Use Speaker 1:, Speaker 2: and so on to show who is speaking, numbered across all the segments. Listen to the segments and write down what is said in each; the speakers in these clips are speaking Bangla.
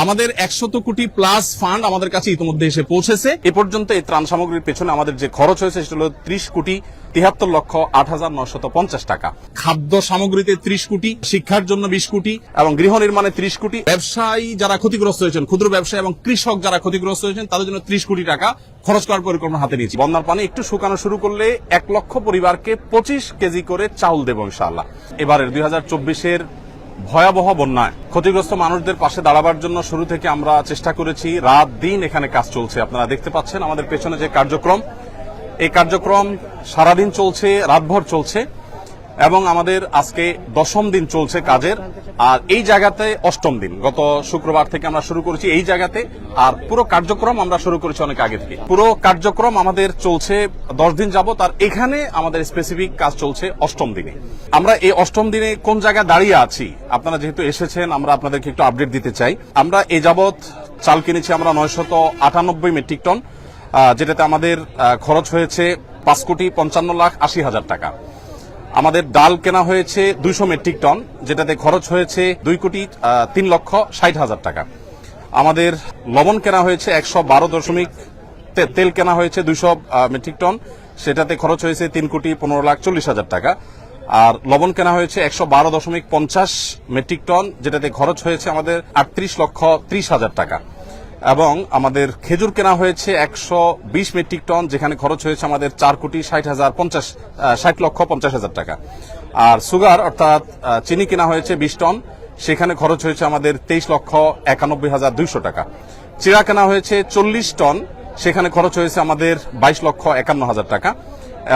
Speaker 1: আমাদের 100 কোটি প্লাস ফান্ড আমাদের কাছে ইতিমধ্যে এসে পৌঁছেছে। এ পর্যন্ত এই ত্রাণ সামগ্রীর পেছনে আমাদের যে খরচ হয়েছে সেটা হলো 30,73,08,950 টাকা। খাদ্য সামগ্রীতে 30 কোটি, শিক্ষার জন্য 20 কোটি এবং গৃহ নির্মাণে 30 কোটি, ব্যবসায়ী যারা ক্ষতিগ্রস্ত হয়েছেন, ক্ষুদ্র ব্যবসায়ী এবং কৃষক যারা ক্ষতিগ্রস্ত হয়েছেন তাদের জন্য 30 কোটি টাকা খরচ করার পরিকল্পনা হাতে নিয়েছি। বন্যার পানি একটু শুকানো শুরু করলে 1 লক্ষ পরিবারকে 25 কেজি করে চাউল দেব ইনশাআল্লাহ। এবারের 2024-এর ভয়াবহ বন্যায় ক্ষতিগ্রস্ত মানুষদের পাশে দাঁড়াবার জন্য শুরু থেকে আমরা চেষ্টা করেছি। রাত দিন এখানে কাজ চলছে। আপনারা দেখতে পাচ্ছেন আমাদের পেছনে যে কার্যক্রম, এই কার্যক্রম সারাদিন চলছে, রাতভর চলছে এবং আমাদের আজকে 10ম দিন চলছে কাজের। আর এই জায়গাতে 8ম দিন, গত শুক্রবার থেকে আমরা শুরু করেছি এই জায়গাতে। আর পুরো কার্যক্রম আমরা শুরু করেছি অনেক আগে থেকে। পুরো কার্যক্রম আমাদের চলছে 10 দিন যাবত। আর এখানে আমাদের স্পেসিফিক কাজ চলছে 8ম দিনে। আমরা এই 8ম দিনে কোন জায়গায় দাঁড়িয়ে আছি, আপনারা যেহেতু এসেছেন আমরা আপনাদেরকে একটু আপডেট দিতে চাই। আমরা এই যাবত চাল কিনেছি আমরা 998 মেট্রিক টন, যেটাতে আমাদের খরচ হয়েছে 5,55,80,000 টাকা। আমাদের ডাল কেনা হয়েছে 200 মেট্রিক টন, যেটাতে খরচ হয়েছে 2,03,60,000 টাকা। আমাদের লবণ কেনা হয়েছে 112 তেল কেনা হয়েছে 200 মেট্রিক টন, সেটাতে খরচ হয়েছে 3,15,40,000 টাকা। আর লবণ কেনা হয়েছে 112.50 মেট্রিক টন, যেটাতে খরচ হয়েছে আমাদের 38,30,000 টাকা। এবং আমাদের খেজুর কেনা হয়েছে 120 মেট্রিক টন, যেখানে খরচ হয়েছে আমাদের 4,60,50,000 টাকা। আর সুগার অর্থাৎ চিনি কেনা হয়েছে 20 টন, সেখানে খরচ হয়েছে আমাদের 23,91,200 টাকা। চিড়া কেনা হয়েছে 40 টন, সেখানে খরচ হয়েছে আমাদের 22,51,000 টাকা।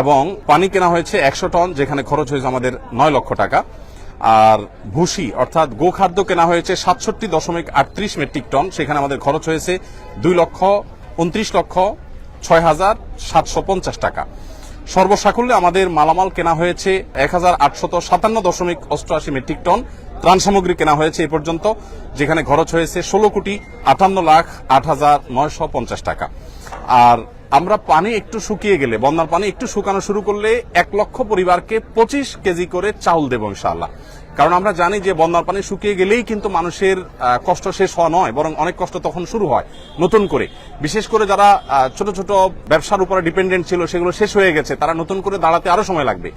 Speaker 1: এবং পানি কেনা হয়েছে 100 টন, যেখানে খরচ হয়েছে আমাদের 9 লক্ষ টাকা। আর ভুসি অর্থাৎ গোখাদ্য কেনা হয়েছে 67.38 মেট্রিক টন, সেখানে আমাদের খরচ হয়েছে 2,29,06,750 টাকা। সর্বসাকুল্যে আমাদের মালামাল কেনা হয়েছে 1,857.88 মেট্রিক টন। ত্রাণ সামগ্রী কেনা হয়েছে এ পর্যন্ত, যেখানে খরচ হয়েছে 16,58,08,950 টাকা। আর আমরা পানি একটু শুকিয়ে গেলে, বন্যার পানি একটু শুকানো শুরু করলে 1 লক্ষ পরিবারকে 25 কেজি করে চাউল দেব ইনশাআল্লাহ। কারণ আমরা জানি যে বন্যার পানি শুকিয়ে গেলেই কিন্তু মানুষের কষ্ট শেষ হওয়া নয়, বরং অনেক কষ্ট তখন শুরু হয় নতুন করে। বিশেষ করে যারা ছোট ছোট ব্যবসার উপরে ডিপেন্ডেন্ট ছিল, সেগুলো শেষ হয়ে গেছে, তারা নতুন করে দাঁড়াতে আরো সময় লাগবে।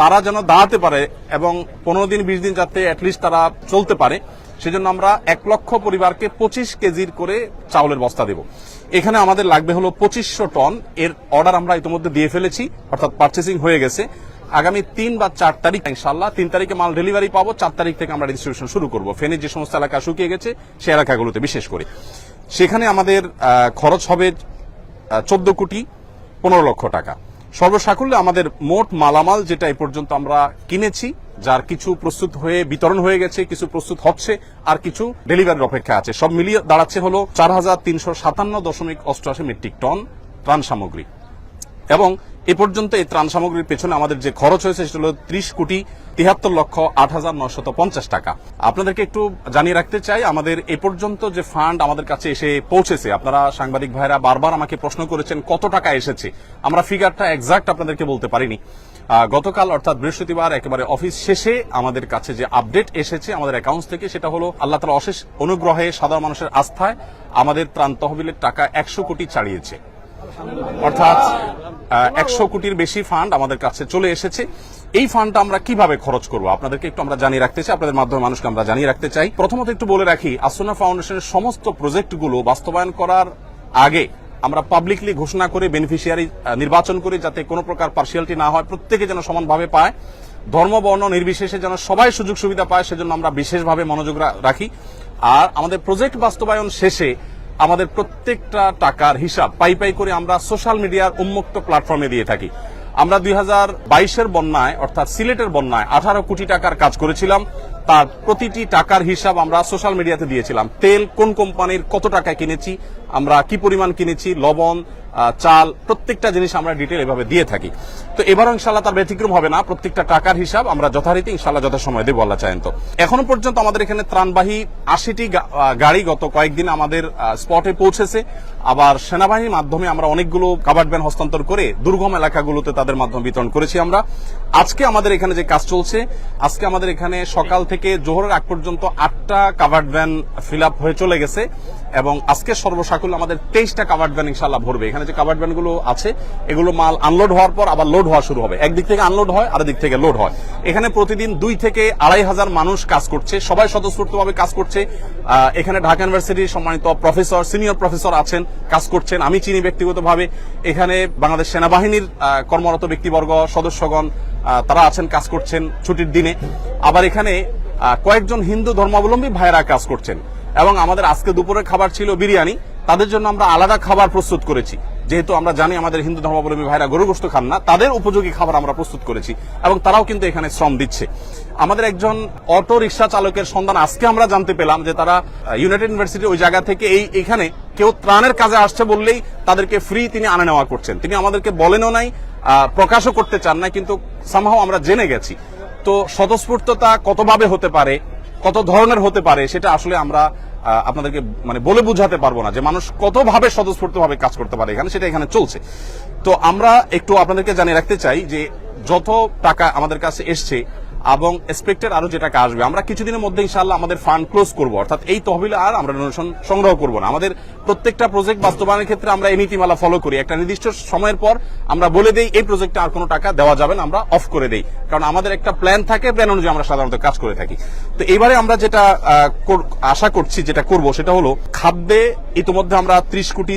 Speaker 1: তারা যেন দাঁড়াতে পারে এবং 15 দিন 20 দিন যাতে অ্যাটলিস্ট তারা চলতে পারে, সেজন্য আমরা 1 লক্ষ পরিবারকে 25 কেজির করে চাউলের বস্তা দেব। এখানে আমাদের লাগবে হলো 2500 টন। এর অর্ডার আমরা ইতিমধ্যে দিয়ে ফেলেছি, অর্থাৎ পার্চেসিং হয়ে গেছে। আগামী 3 বা 4 তারিখ ইনশাআল্লাহ, 3 তারিখে মাল ডেলিভারি পাবো, 4 তারিখ থেকে আমরা ডিস্ট্রিবিউশন শুরু করব। ফেনীর যে সমস্ত এলাকা শুকিয়ে গেছে সেই এলাকাগুলোতে বিশেষ করে। সেখানে আমাদের খরচ হবে 14,15,00,000 টাকা। সর্বসাকুল্যে আমাদের মোট মালামাল যেটা এই পর্যন্ত আমরা কিনেছি, যার কিছু প্রস্তুত হয়ে বিতরণ হয়ে গেছে, কিছু প্রস্তুত হচ্ছে, আর কিছু ডেলিভারির অপেক্ষা আছে, সব মিলিয়ে দাঁড়াচ্ছে হলো 4,357.88 মেট্রিক টন ত্রাণ সামগ্রী। এবং এ পর্যন্ত এই ত্রাণ সামগ্রীর পেছনে আমাদের যে খরচ হয়েছে সেটা হলো 30,73,08,950 টাকা। আপনাদেরকে একটু জানিয়ে রাখতে চাই, আমাদের এ পর্যন্ত যে ফান্ড আমাদের কাছে এসে পৌঁছেছে, আপনারা সাংবাদিক ভাইরা বারবার আমাকে প্রশ্ন করেছেন কত টাকা এসেছে। আমরা ফিগারটা এক্সাক্ট আপনাদেরকে বলতে পারিনি। গতকাল অর্থাৎ বৃহস্পতিবার একেবারে অফিস শেষে আমাদের কাছে যে আপডেট এসেছে আমাদের অ্যাকাউন্টস থেকে, সেটা হলো আল্লাহ তাআলার অশেষ অনুগ্রহে, সাধারণ মানুষের আস্থায় আমাদের ত্রাণ তহবিলের টাকা 100 কোটি ছাড়িয়েছে। অর্থাৎ 100 কোটির বেশি ফান্ড আমাদের কাছে চলে এসেছে। এই ফান্ডটা আমরা কিভাবে খরচ করব আপনাদেরকে একটু আমরা জানিয়ে রাখতে চাই, আপনাদের মাধ্যমে মানুষকে আমরা জানিয়ে রাখতে চাই। প্রথমত একটু বলে রাখি, আসুন্নাহ ফাউন্ডেশনের সমস্ত প্রজেক্টগুলো বাস্তবায়ন করার আগে আমরা পাবলিকলি ঘোষণা করে বেনিফিশিয়ারি নির্বাচন করি, যাতে কোনো প্রকার পার্সিয়ালিটি না হয়, প্রত্যেকে যেন সমানভাবে পায়, ধর্ম বর্ণ নির্বিশেষে যেন সবাই সুযোগ সুবিধা পায়, সেজন্য আমরা বিশেষভাবে মনোযোগ রাখি। আর আমাদের প্রজেক্ট বাস্তবায়ন শেষে আমাদের প্রত্যেকটা টাকার হিসাব পাই করে আমরা সোশ্যাল মিডিয়ার উন্মুক্ত প্ল্যাটফর্মে দিয়ে থাকি। আমরা 2022-এর বন্যায় অর্থাৎ সিলেটের বন্যায় 18 কোটি টাকার কাজ করেছিলাম, তার প্রতিটি টাকার হিসাব আমরা সোশ্যাল মিডিয়াতে দিয়েছিলাম। তেল কোন কোম্পানির কত টাকায় কিনেছি, আমরা কি পরিমাণ কিনেছি, লবণ, চাল, প্রত্যেকটা জিনিস আমরা ডিটেল এভাবে দিয়ে থাকি। তো এবারও ইনশাল্লাহ তার ব্যতিক্রম হবে না, প্রত্যেকটা টাকার হিসাব আমরা যথারীতি ইনশাল্লাহ যথাসময় দেবো আল্লাহ চাহেন তো। এখনো পর্যন্ত আমাদের এখানে ত্রাণবাহী 80টি গাড়ি গত কয়েকদিন আমাদের স্পটে পৌঁছেছে। আবার সেনাবাহিনীর মাধ্যমে আমরা অনেকগুলো কাভার্ড ভ্যান হস্তান্তর করে দুর্গম এলাকাগুলোতে তাদের মাধ্যমে বিতরণ করেছি আমরা। আজকে আমাদের এখানে যে কাজ চলছে, আজকে আমাদের এখানে সকাল থেকে জোহরের আগ পর্যন্ত 8টা কাভার্ড ভ্যান ফিল আপ হয়ে চলে গেছে এবং আজকে সর্বসাকুল্য আমাদের 23টা কাভার্ড ভ্যান ইনশাল্লাহ ভরবে। এখানে যে কাভার্ড ভ্যান গুলো আছে এগুলো মাল আনলোড হওয়ার পর আবার লোড হওয়া শুরু হবে। একদিক থেকে আনলোড হয় আর দিক থেকে লোড হয়। এখানে প্রতিদিন 2 থেকে 2,500 মানুষ কাজ করছে, সবাই স্বতঃস্ফূর্তভাবে কাজ করছে। এখানে ঢাকা ইউনিভার্সিটির সম্মানিত প্রফেসর, সিনিয়র প্রফেসর আছেন, কাজ করছেন, আমি চিনি ব্যক্তিগতভাবে। এখানে বাংলাদেশ সেনাবাহিনীর কর্মরত ব্যক্তিবর্গ, সদস্যগণ তারা আছেন, কাজ করছেন ছুটির দিনে। আবার এখানে কয়েকজন হিন্দু ধর্মাবলম্বী ভাইয়েরা কাজ করছেন এবং আমাদের আজকে দুপুরের খাবার ছিল বিরিয়ানি। তাদের জন্য আমরা আলাদা খাবার প্রস্তুত করেছি, যেহেতু আমরা জানি আমাদের হিন্দু ধর্মাবলম্বী ভাইরা গরু গোশত খান না, তাদের উপযোগী খাবার আমরা প্রস্তুত করেছি এবং তারাও কিন্তু এখানে শ্রম দিচ্ছে। আমাদের একজন অটো রিক্সা চালকের সন্ধান আজকে আমরা জানতে পেলাম যে তারা ইউনাইটেড ইউনিভার্সিটি ওই জায়গা থেকে এখানে কেউ ত্রাণের কাজে আসছে বললেই তাদেরকে ফ্রি তিনি আনা নেওয়া করছেন। তিনি আমাদেরকে বলেনও নাই, প্রকাশও করতে চান না, কিন্তু সামহাও আমরা জেনে গেছি। তো স্বতঃস্ফূর্ততা কতভাবে হতে পারে, কত ধরনের হতে পারে, সেটা আসলে আমরা আপনাদেরকে বলে বুঝাতে পারবো না যে মানুষ কতভাবে স্বতঃস্ফূর্তভাবে কাজ করতে পারে এখানে, সেটা এখানে চলছে। তো আমরা একটু আপনাদেরকে জানিয়ে রাখতে চাই যে যত টাকা আমাদের কাছে এসছে এবং এক্সপেক্টেড আরো যে টাকা আসবে, আমরা কিছুদিনের মধ্যে ইনশাআল্লাহ আমাদের ফান্ড ক্লোজ করব, অর্থাৎ এই তহবিলে আর আমরা ডোনেশন সংগ্রহ করব না। আমাদের প্রত্যেকটা প্রজেক্ট বাস্তবায়নের ক্ষেত্রে আমরা এই নীতিমালা ফলো করি। একটা নির্দিষ্ট সময়ের পর আমরা বলে দেই এই প্রজেক্টে আর কোনো টাকা দেওয়া যাবে না, আমরা অফ করে দেই, কারণ আমাদের একটা প্ল্যান থাকে, প্ল্যান অনুযায়ী আমরা সাধারণত কাজ করে থাকি। তো এবারে আমরা যেটা আশা করছি, যেটা করব, সেটা হলো খাদ্যে ইতিমধ্যে আমরা 30 কোটি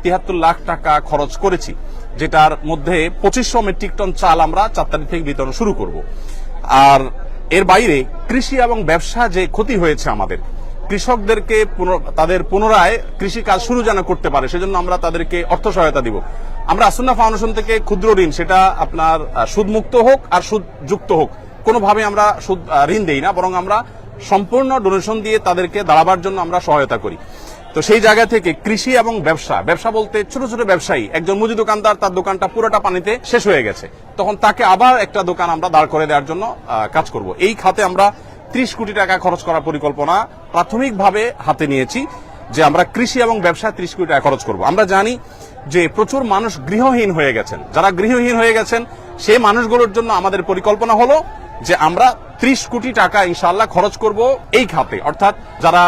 Speaker 1: 73 লাখ টাকা খরচ করেছি, যেটার মধ্যে 2500 মেট্রিক টন চাল আমরা 4 তারিখ থেকে বিতরণ শুরু করব। আর এর বাইরে কৃষি এবং ব্যবসা যে ক্ষতি হয়েছে আমাদের কৃষকদেরকে তাদের পুনরায় কৃষি কাজ শুরু যেন করতে পারে, সেজন্য আমরা তাদেরকে অর্থ সহায়তা দিব। আমরা আসুন্না ফাউন্ডেশন থেকে ক্ষুদ্র ঋণ, সেটা আপনার সুদমুক্ত হোক আর সুদযুক্ত হোক, কোনোভাবে আমরা সুদ ঋণ দেই না, বরং আমরা সম্পূর্ণ ডোনেশন দিয়ে তাদেরকে দাঁড়াবার জন্য আমরা সহায়তা করি। তো সেই জায়গা থেকে কৃষি এবং ব্যবসা বলতে ছোট ছোট ব্যবসায়ী, একজন মুদি দোকানদার, তার দোকানটা পুরোটা পানিতে শেষ হয়ে গেছে, তখন তাকে আবার একটা দোকান আমরা দাঁড় করে দেওয়ার জন্য কাজ করব। এই খাতে আমরা 30 কোটি টাকা খরচ করার পরিকল্পনা প্রাথমিকভাবে হাতে নিয়েছি, যে আমরা কৃষি এবং ব্যবসায় 30 কোটি টাকা খরচ করব। আমরা জানি যে প্রচুর মানুষ গৃহহীন হয়ে গেছেন, যারা গৃহহীন হয়ে গেছেন সেই মানুষগুলোর জন্য আমাদের পরিকল্পনা হলো যে আমরা 30 কোটি টাকা ইনশাআল্লাহ খরচ করব এই খাতে। অর্থাৎ যারা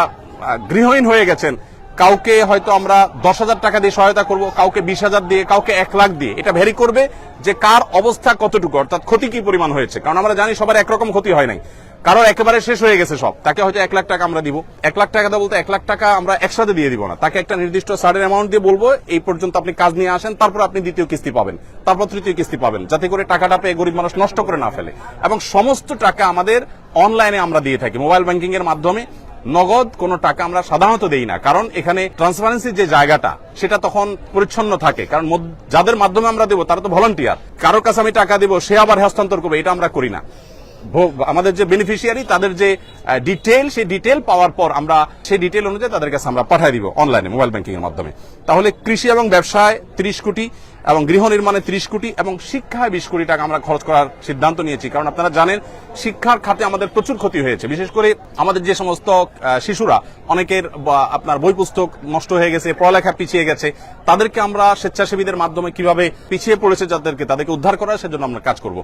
Speaker 1: গৃহহীন হয়ে গেছেন, কাউকে হয়তো আমরা 10,000 টাকা দিয়ে সহায়তা করব, কাউকে 20,000 দিয়ে, কাউকে 1 লাখ দিয়ে। এটা ভ্যারি করবে যে কার অবস্থা কতটুকু, অর্থাৎ ক্ষতি কি পরিমাণ হয়েছে, কারণ আমরা জানি সবার একরকম ক্ষতি হয় নাই, কারোর একেবারে শেষ হয়ে গেছে সব, তাকে হয়তো 1 লাখ টাকা আমরা দিব। 1 লাখ টাকা দেওয়া বলতে 1 লাখ টাকা আমরা একসাথে দিয়ে দিব না, তাকে একটা নির্দিষ্ট সার্টেন অ্যামাউন্ট দিয়ে বলবো এই পর্যন্ত আপনি কাজ নিয়ে আসেন, তারপর আপনি দ্বিতীয় কিস্তি পাবেন, তারপর তৃতীয় কিস্তি পাবেন, যাতে করে টাকাটা পেয়ে গরিব মানুষ নষ্ট করে না ফেলে। এবং সমস্ত টাকা আমাদের অনলাইনে আমরা দিয়ে থাকি, মোবাইল ব্যাংকিং এর মাধ্যমে। নগদ কোনো টাকা আমরা সাধারণত দেই না, কারণ এখানে ট্রান্সপারেন্সির যে জায়গাটা সেটা তখন পরিচ্ছন্ন থাকে, কারণ যাদের মাধ্যমে আমরা দেবো তারা তো ভলান্টিয়ার, কারোর কাছে আমি টাকা দেবো সে আবার হস্তান্তর করবে, এটা আমরা করি না। আমাদের যে বেনিফিশিয়ারি, তাদের যে ডিটেল, সেই ডিটেল পাওয়ার পর আমরা সেই ডিটেল অনুযায়ী তাদের কাছে আমরা পাঠিয়ে দিব অনলাইনে, মোবাইল ব্যাংকিং এর মাধ্যমে। তাহলে কৃষি এবং ব্যবসায় 30 কোটি এবং গৃহ নির্মাণে 30 কোটি এবং শিক্ষায় 20 কোটি টাকা আমরা খরচ করার সিদ্ধান্ত নিয়েছি, কারণ আপনারা জানেন শিক্ষার খাতে আমাদের প্রচুর ক্ষতি হয়েছে। বিশেষ করে আমাদের যে সমস্ত শিশুরা, অনেকের আপনার বই পুস্তক নষ্ট হয়ে গেছে, পড়ালেখা পিছিয়ে গেছে, তাদেরকে আমরা স্বেচ্ছাসেবীদের মাধ্যমে কিভাবে পিছিয়ে পড়েছে তাদেরকে উদ্ধার করার, সেজন্য আমরা কাজ করব।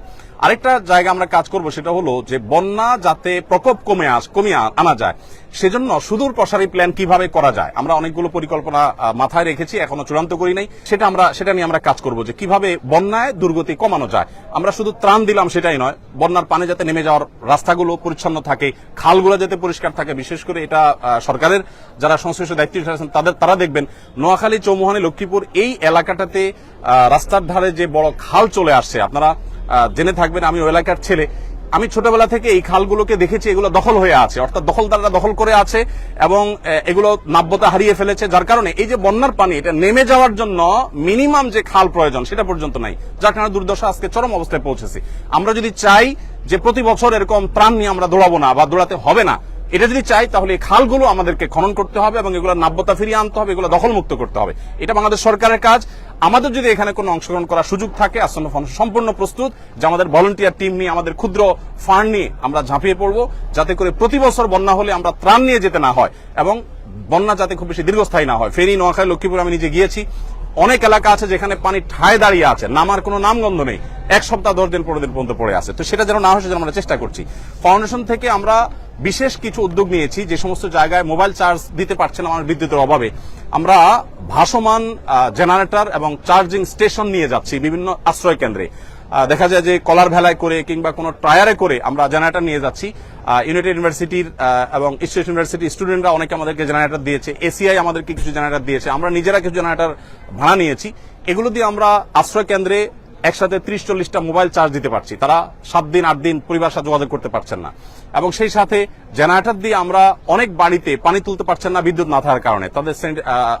Speaker 1: আরেকটা জায়গা আমরা কাজ করব, সেটা হলো যে বন্যা যাতে প্রকোপ কমিয়ে আনা যায়, সেজন্য সুদূর প্রসারী প্ল্যান কিভাবে করা যায়, আমরা অনেকগুলো পরিকল্পনা মাথায় রেখেছি, এখনো চূড়ান্ত করি নাই। সেটা নিয়ে আমরা কাজ করব যে কিভাবে বন্যায় দুর্গতি কমানো যায়। আমরা শুধু ত্রাণ দিলাম সেটাই নয়, বন্যার পানি যাতে নেমে যাওয়ার রাস্তাগুলো পরিচ্ছন্ন থাকে, খালগুলো যাতে পরিষ্কার থাকে। বিশেষ করে এটা সরকারের যারা সংশ্লিষ্ট দায়িত্ব আছেন তারা দেখবেন, নোয়াখালী, চৌমুহনী, লক্ষ্মীপুর এই এলাকাটাতে রাস্তার ধারে যে বড় খাল চলে আসছে, আপনারা জেনে থাকবেন, আমি ওই এলাকার ছেলে, আমি ছোটবেলা থেকে এই খালগুলোকে দেখেছি, এগুলো দখল হয়ে আছে, অর্থাৎ দখলদাররা দখল করে আছে এবং এগুলো নাব্যতা হারিয়ে ফেলেছে, যার কারণে এই যে বন্যার পানি এটা নেমে যাওয়ার জন্য মিনিমাম যে খাল প্রয়োজন সেটা পর্যন্ত নাই, যার কারণে দুর্দশা আজকে চরম অবস্থায় পৌঁছেছে। আমরা যদি চাই যে প্রতি বছর এরকম ত্রাণ নিয়ে আমরা দৌড়াবো না বা দৌড়াতে হবে না, এটা যদি চাই তাহলে এই খালগুলো আমাদেরকে খনন করতে হবে এবং এগুলো নাব্যতা ফিরিয়ে আনতে হবে, এগুলো দখলমুক্ত করতে হবে। এটা বাংলাদেশ সরকারের কাজ। আমাদের যদি এখানে কোনো অংশগ্রহণ করার সুযোগ থাকে, আসন্ন ফাউন্ডেশন সম্পূর্ণ প্রস্তুত যে আমাদের ভলান্টিয়ার টিম নিয়ে, আমাদের ক্ষুদ্র ফান্ড নিয়ে আমরা ঝাঁপিয়ে পড়বো, যাতে করে প্রতি বছর বন্যা হলে আমরা ত্রাণ নিয়ে যেতে না হয় এবং বন্যা যাতে খুব বেশি দীর্ঘস্থায়ী না হয়। ফেনী, নোয়াখালী, লক্ষ্মীপুর আমি নিজে গিয়েছি, অনেক এলাকা আছে যেখানে পানি ঠায় দাঁড়িয়ে আছে, নামার কোনো নামগন্ধ নেই, 1 সপ্তাহ 10 দিন 15 দিন পর্যন্ত পড়ে আছে। তো সেটা যেন না হয় সেজন্য আমরা চেষ্টা করছি। ফাউন্ডেশন থেকে আমরা বিশেষ কিছু উদ্যোগ নিয়েছি। যে সমস্ত জায়গায় মোবাইল চার্জ দিতে পারছে না আমার বিদ্যুতের অভাবে, আমরা ভাসমান জেনারেটর এবং চার্জিং স্টেশন নিয়ে যাচ্ছি বিভিন্ন আশ্রয় কেন্দ্রে। দেখা যায় যে কলার ভেলায় করে কিংবা কোনো টায়ারে করে আমরা জেনারেটর নিয়ে যাচ্ছি। ইউনাইটেড ইউনিভার্সিটির এবং ইস্ট ইউনিভার্সিটি স্টুডেন্টরা অনেকে আমাদেরকে জেনারেটর দিয়েছে, এসিআই আমাদেরকে কিছু জেনারেটর দিয়েছে, আমরা নিজেরা কিছু জেনারেটর ভাড়া নিয়েছি। এগুলো দিয়ে আমরা আশ্রয় কেন্দ্রে একসাথে 30-40টা মোবাইল চার্জ দিতে পারছি। তারা 7 দিন 8 দিন পরিবার সাথে যোগাযোগ করতে পারছেন না, এবং সেই সাথে জেনারেটর দিয়ে আমরা অনেক বাড়িতে পানি তুলতে পারছেন না বিদ্যুৎ না থাকার কারণে। তাদের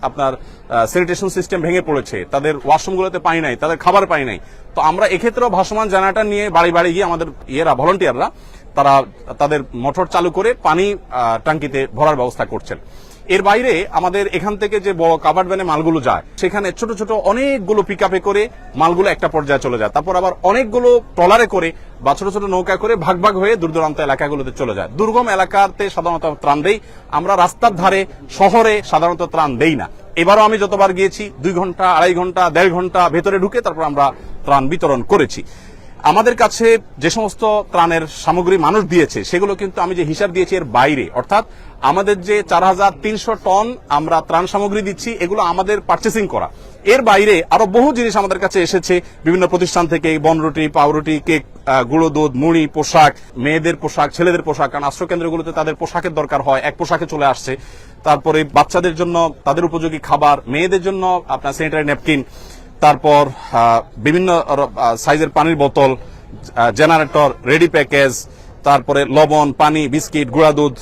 Speaker 1: আপনার স্যানিটেশন সিস্টেম ভেঙে পড়েছে, তাদের ওয়াশরুমগুলোতে পানি নাই, তাদের খাবার পানি নাই। তো আমরা এক্ষেত্রেও ভাসমান জেনারেটর নিয়ে বাড়ি বাড়ি গিয়ে আমাদের ভলান্টিয়াররা তারা তাদের মোটর চালু করে পানি ট্যাঙ্কিতে ভরার ব্যবস্থা করছেন। এর বাইরে আমাদের এখান থেকে যে বড় কাভার্ড ভ্যানে মালগুলো যায়, সেখানে ছোট ছোট অনেকগুলো পিকআপে করে মালগুলো একটা পর্যায়ে চলে যায়, তারপর আবার অনেকগুলো ট্রলারে করে বা ছোট ছোট নৌকা করে ভাগ ভাগ হয়ে দূর দূরান্ত এলাকাগুলোতে চলে যায়। দুর্গম এলাকাতে সাধারণত ত্রাণ দেই আমরা, রাস্তার ধারে শহরে সাধারণত ত্রাণ দেই না। এবারও আমি যতবার গিয়েছি 2 ঘন্টা, 2.5 ঘন্টা, 1.5 ঘন্টা ভেতরে ঢুকে তারপর আমরা ত্রাণ বিতরণ করেছি। আমাদের কাছে যে সমস্ত ত্রাণের সামগ্রী মানুষ দিয়েছে সেগুলো কিন্তু আমি যে হিসাব দিয়েছি এর বাইরে, অর্থাৎ আমাদের যে 4300 টন আমরা ত্রাণ সামগ্রী দিচ্ছি এগুলো আমাদের পারচেসিং করা। এর বাইরে আরো বহু জিনিস আমাদের কাছে এসেছে বিভিন্ন প্রতিষ্ঠান থেকে, বনরুটি, পাউরুটি, কেক, গুঁড়ো দুধ, মুড়ি, পোশাক, মেয়েদের পোশাক, ছেলেদের পোশাক, কারণ আশ্রয় কেন্দ্রগুলোতে তাদের পোশাকের দরকার হয়, এক পোশাকে চলে আসছে। তারপরে বাচ্চাদের জন্য তাদের উপযোগী খাবার, মেয়েদের জন্য আপনার স্যানিটারি ন্যাপকিন, তারপর বিভিন্ন সাইজের পানির বোতল, জেনারেটর, রেডি প্যাকেজ, তারপরে লবণ, পানি, বিস্কিট, গুঁড়া দুধ,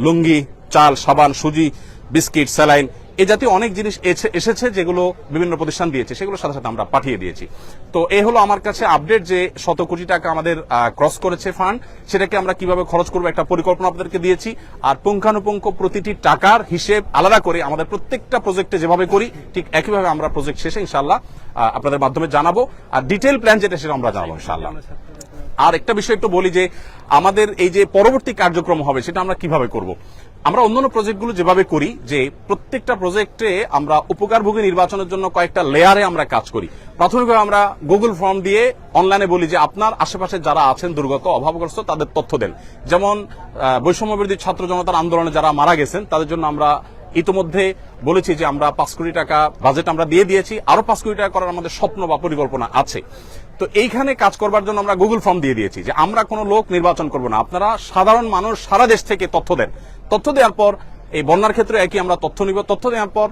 Speaker 1: লুঙ্গি, চাল, সাবান, সুজি, বিস্কিট, স্যালাইন, এই জাতীয় অনেক জিনিস এসেছে যেগুলো বিভিন্ন প্রতিষ্ঠান দিয়েছে, সেগুলোর সাথে সাথে আমরা পাঠিয়ে দিয়েছি। তো এই হলো আমার কাছে আপডেট যে 100 কোটি টাকা আমাদের ক্রস করেছে ফান্ড, সেটাকে আমরা কিভাবে খরচ করবো একটা পরিকল্পনা আপনাদেরকে দিয়েছি। আর পুঙ্খানুপুঙ্খ প্রতিটি টাকার হিসেব আলাদা করে আমাদের প্রত্যেকটা প্রজেক্টে যেভাবে করি ঠিক একইভাবে আমরা প্রজেক্ট শেষে ইনশাআল্লাহ আপনাদের মাধ্যমে জানাবো। আর ডিটেইল প্ল্যান যেটা সেটা আমরা জানাবো ইনশাআল্লাহ। আর একটা বিষয় একটু বলি যে আমাদের এই যে পরবর্তী কার্যক্রম হবে সেটা আমরা কিভাবে করব। আমরা অন্যান্য প্রজেক্টগুলো যেভাবে করি যে প্রত্যেকটা প্রজেক্টে আমরা উপকারভোগী নির্বাচনের জন্য কয়েকটা লেয়ারে আমরা কাজ করি। প্রাথমিকভাবে আমরা গুগল ফর্ম দিয়ে অনলাইনে বলি যে আপনার আশেপাশে যারা আছেন দুর্গত, অভাবগ্রস্ত, তাদের তথ্য দেন। যেমন বৈষম্যবিরোধী ছাত্র জনতার আন্দোলনে যারা মারা গেছেন তাদের জন্য আমরা ইতিমধ্যে বলেছি যে আমরা 5 কোটি টাকা বাজেট আমরা দিয়ে দিয়েছি, আরো 5 কোটি টাকা করার আমাদের স্বপ্ন বা পরিকল্পনা আছে। তো এইখানে কাজ করবার জন্য আমরা গুগল ফর্ম দিয়ে দিয়েছি যে আমরা কোনো লোক নির্বাচন করব না, আপনারা সাধারণ মানুষ সারা দেশ থেকে তথ্য দেন। তথ্য দেওয়ার পর এই বন্যার ক্ষেত্রে একই আমরা তথ্য নিব। তথ্য দেওয়ার পর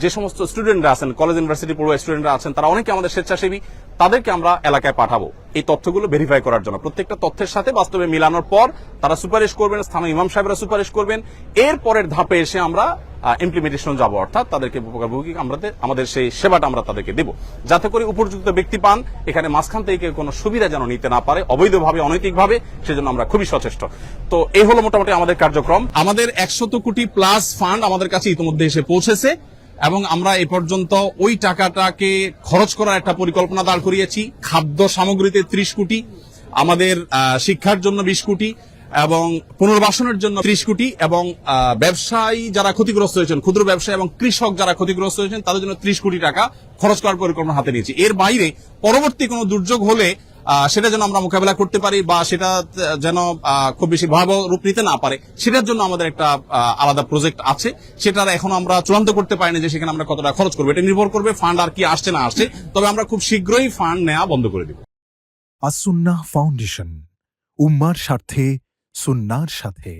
Speaker 1: যে সমস্ত স্টুডেন্টরা আছেন, কলেজ ইউনিভার্সিটি পড়ুয়া স্টুডেন্টরা আছেন, তারা অনেকে আমাদের স্বেচ্ছাসেবী, তাদেরকে আমরা এলাকায় পাঠাবো এই তথ্যগুলো ভেরিফাই করার জন্য। প্রত্যেকটা তথ্যের সাথে বাস্তবে মিলানোর পর তারা সুপারিশ করবেন, স্থানীয় ইমাম সাহেবরা সুপারিশ করবেন। এর পরের ধাপে এসে আমরা ইমপ্লিমেন্টেশন যাব, অর্থাৎ তাদেরকে উপকারভোগী আমাদের সেই সেবাটা আমরা তাদেরকে দেব, যাতে করে উপযুক্ত ব্যক্তি পান। এখানে মাঝখান থেকে কোনো সুবিধা যেন নিতে না পারে অবৈধভাবে, অনৈতিকভাবে, সেজন্য আমরা খুবই সচেষ্ট। তো এই হলো মোটামুটি আমাদের কার্যক্রম। আমাদের 100 কোটি প্লাস ফান্ড আমাদের কাছে ইতিমধ্যে এসে পৌঁছেছে এবং আমরা এ পর্যন্ত ওই টাকাটাকে খরচ করার একটা পরিকল্পনা দাঁড় করিয়েছি। খাদ্য সামগ্রীতে 30 কোটি, আমাদের শিক্ষার জন্য 20 কোটি এবং পুনর্বাসনের জন্য 30 কোটি এবং ব্যবসায়ী যারা ক্ষতিগ্রস্ত হয়েছেন, ক্ষুদ্র ব্যবসায়ী এবং কৃষক যারা ক্ষতিগ্রস্ত হয়েছেন তাদের জন্য 30 কোটি টাকা খরচ করার পরিকল্পনা হাতে নিয়েছি। এর বাইরে পরবর্তী কোনো দুর্যোগ হলে সেটা যেন আমরা মোকাবেলা করতে পারি বা সেটা যেন খুব বেশি ভয়াবহ রূপ নিতে না পারে, সেটার জন্য আমাদের একটা আলাদা প্রজেক্ট আছে। সেটা এখন আমরা চূড়ান্ত করতে পারিনি যে সেখানে আমরা কতটা খরচ করবো, এটা নির্ভর করবে ফান্ড আর কি আসছে না আসছে। তবে আমরা খুব শীঘ্রই ফান্ড নেওয়া বন্ধ করে দিব।
Speaker 2: আসুন্নাহ ফাউন্ডেশন, উম্মার স্বার্থে সুন্নাহর সাথে।